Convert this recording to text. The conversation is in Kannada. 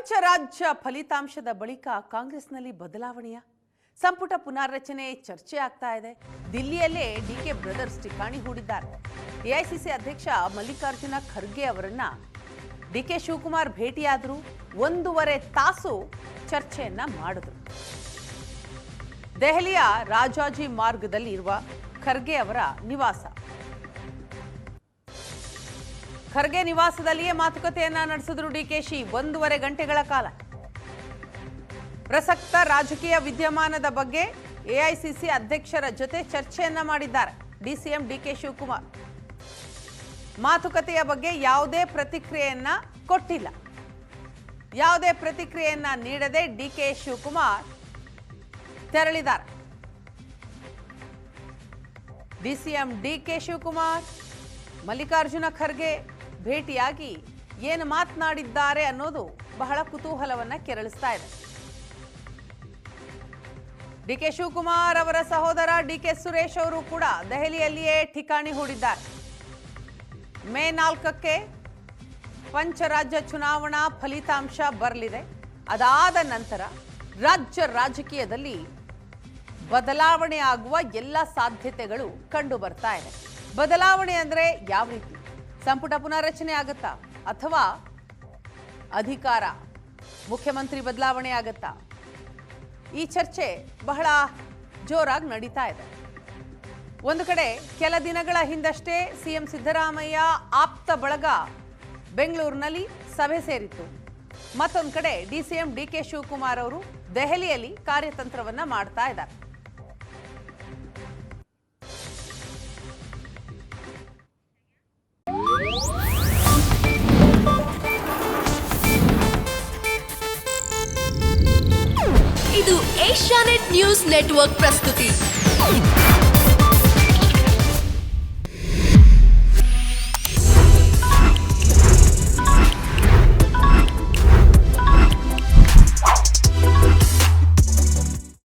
ಪಂಚರಾಜ್ಯ ಫಲಿತಾಂಶದ ಬಳಿಕ ಕಾಂಗ್ರೆಸ್ನಲ್ಲಿ ಬದಲಾವಣೆಯ ಸಂಪುಟ ಪುನಾರಚನೆ ಚರ್ಚೆ ಆಗ್ತಾ ಇದೆ. ದಿಲ್ಲಿಯಲ್ಲೇ ಡಿಕೆ ಬ್ರದರ್ಸ್ ಠಿಕಾಣಿ ಹೂಡಿದ್ದಾರೆ. ಎಐಸಿಸಿ ಅಧ್ಯಕ್ಷ ಮಲ್ಲಿಕಾರ್ಜುನ ಖರ್ಗೆ ಅವರನ್ನ ಡಿಕೆ ಶಿವಕುಮಾರ್ ಭೇಟಿಯಾದರು. 1.5 ತಾಸು ಚರ್ಚೆಯನ್ನ ಮಾಡಿದ್ರು. ದೆಹಲಿಯ ರಾಜಾಜಿ ಮಾರ್ಗದಲ್ಲಿ ಇರುವ ಖರ್ಗೆ ಅವರ ನಿವಾಸ. ಖರ್ಗೆ ನಿವಾಸದಲ್ಲಿಯೇ ಮಾತುಕತೆಯನ್ನ ನಡೆಸಿದ್ರು ಡಿಕೆಶಿ 1.5 ಗಂಟೆಗಳ ಕಾಲ. ಪ್ರಸಕ್ತ ರಾಜಕೀಯ ವಿದ್ಯಮಾನದ ಬಗ್ಗೆ ಎಐಸಿಸಿ ಅಧ್ಯಕ್ಷರ ಜೊತೆ ಚರ್ಚೆಯನ್ನ ಮಾಡಿದ್ದಾರೆ ಡಿಸಿಎಂ ಡಿಕೆ ಶಿವಕುಮಾರ್. ಮಾತುಕತೆಯ ಬಗ್ಗೆ ಯಾವುದೇ ಪ್ರತಿಕ್ರಿಯೆಯನ್ನ ಕೊಟ್ಟಿಲ್ಲ. ಯಾವುದೇ ಪ್ರತಿಕ್ರಿಯೆಯನ್ನ ನೀಡದೆ ಡಿಕೆ ಶಿವಕುಮಾರ್ ತೆರಳಿದ್ದಾರೆ. ಡಿಸಿಎಂ ಡಿಕೆ ಶಿವಕುಮಾರ್ ಮಲ್ಲಿಕಾರ್ಜುನ ಖರ್ಗೆ ಭೇಟಿಯಾಗಿ ಏನು ಮಾತನಾಡಿದ್ದಾರೆ ಅನ್ನೋದು ಬಹಳ ಕುತೂಹಲವನ್ನ ಕೆರಳಿಸ್ತಾ ಇದೆ. ಡಿಕೆ ಶಿವಕುಮಾರ್ ಅವರ ಸಹೋದರ ಡಿಕೆ ಸುರೇಶ್ ಅವರು ಕೂಡ ದೆಹಲಿಯಲ್ಲಿಯೇ ಠಿಕಾಣಿ ಹೂಡಿದ್ದಾರೆ. ಮೇ 4ಕ್ಕೆ ಪಂಚರಾಜ್ಯ ಚುನಾವಣಾ ಫಲಿತಾಂಶ ಬರಲಿದೆ. ಅದಾದ ನಂತರ ರಾಜ್ಯ ರಾಜಕೀಯದಲ್ಲಿ ಬದಲಾವಣೆ ಆಗುವ ಎಲ್ಲ ಸಾಧ್ಯತೆಗಳು ಕಂಡು ಬರ್ತಾ ಇದೆ. ಬದಲಾವಣೆ ಅಂದ್ರೆ ಯಾವ ರೀತಿ? ಸಂಪುಟ ಪುನಾರಚನೆ ಆಗುತ್ತಾ ಅಥವಾ ಅಧಿಕಾರ ಮುಖ್ಯಮಂತ್ರಿ ಬದಲಾವಣೆ ಆಗುತ್ತಾ? ಈ ಚರ್ಚೆ ಬಹಳ ಜೋರಾಗಿ ನಡೀತಾ ಇದೆ. ಒಂದು ಕಡೆ ಕೆಲ ದಿನಗಳ ಹಿಂದಷ್ಟೇ ಸಿಎಂ ಸಿದ್ದರಾಮಯ್ಯ ಆಪ್ತ ಬಳಗ ಬೆಂಗಳೂರಿನಲ್ಲಿ ಸಭೆ ಸೇರಿತ್ತು. ಮತ್ತೊಂದು ಕಡೆ ಡಿಸಿಎಂ ಡಿಕೆ ಶಿವಕುಮಾರ್ ಅವರು ದೆಹಲಿಯಲ್ಲಿ ಕಾರ್ಯತಂತ್ರವನ್ನ ಮಾಡ್ತಾ ಇದ್ದಾರೆ. ಇದು ಏಷ್ಯಾನೆಟ್ ನ್ಯೂಸ್ ನೆಟ್ವರ್ಕ್ ಪ್ರಸ್ತುತಿ.